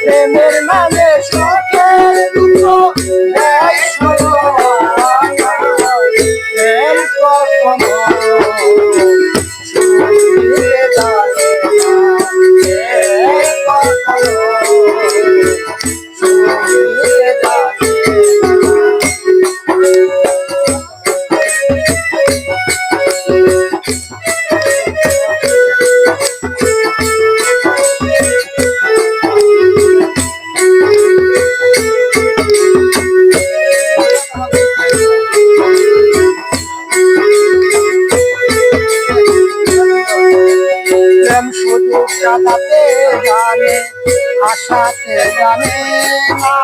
প্রেমের নামে সুখের দুঃখ দেয় প্রেম কখনো ছুঁয়ে জানে না, ছুঁয়ে জানে শুধু কাঁদাতে জানে আশাতে জানে না,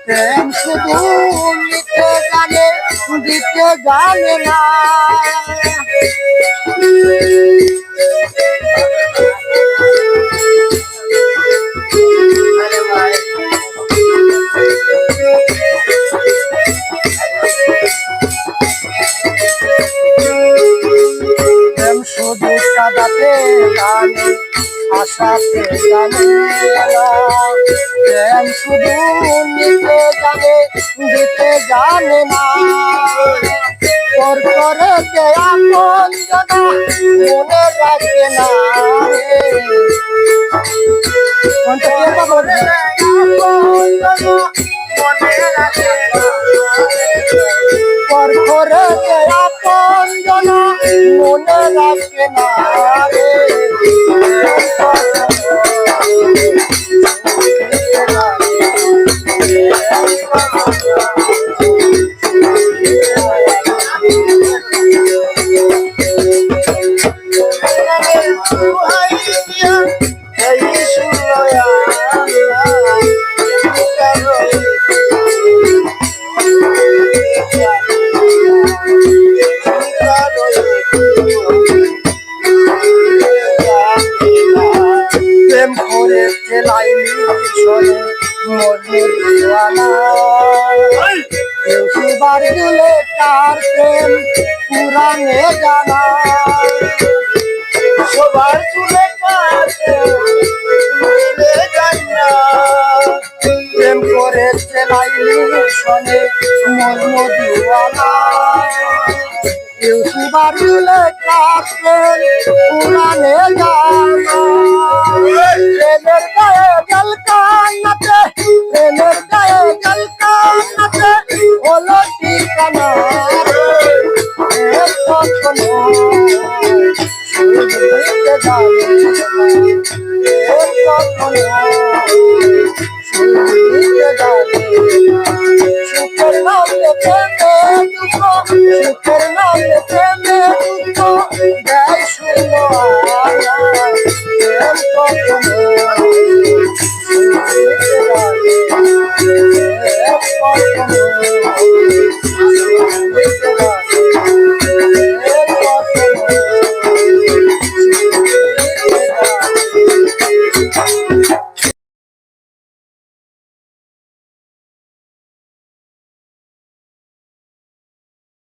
প্রেম শুধু নিতে জানে দিতে জানে না। প্রেম শুধু কাঁদাতে জানে আশাতে জানে না, প্রেম শুধু নিতে জানে দিতে জানে না। তোর করে দেয়া বঞ্চনা মনে রাখে না রে, মনে রাখে না। তোর করে দেয়া বঞ্চনা মনে রাখে না রে। প্রেম করে চেলাইলি শোনে মনে দিওয়ানা, কেউ সুবার দিলে তার প্রেম পুরানে জানা। সবার চুলে প্রেম করে চেলাইলি শোনে মনে দিওয়ানা, কেউ সুবার দিলে তার প্রেম পুরানে জানা। প্রেমের গায়ে জল কান্নাতে, প্রেমের গায়ে জল কান্নাতে হলো ঠিকানা কখনো শুনতে জানে কখনো শুনতে জানে। সুখের নামে প্রেমে দুঃখ, সুখের নামে প্রেমে দুঃখ দেয় শূন্য প্রেম কখনো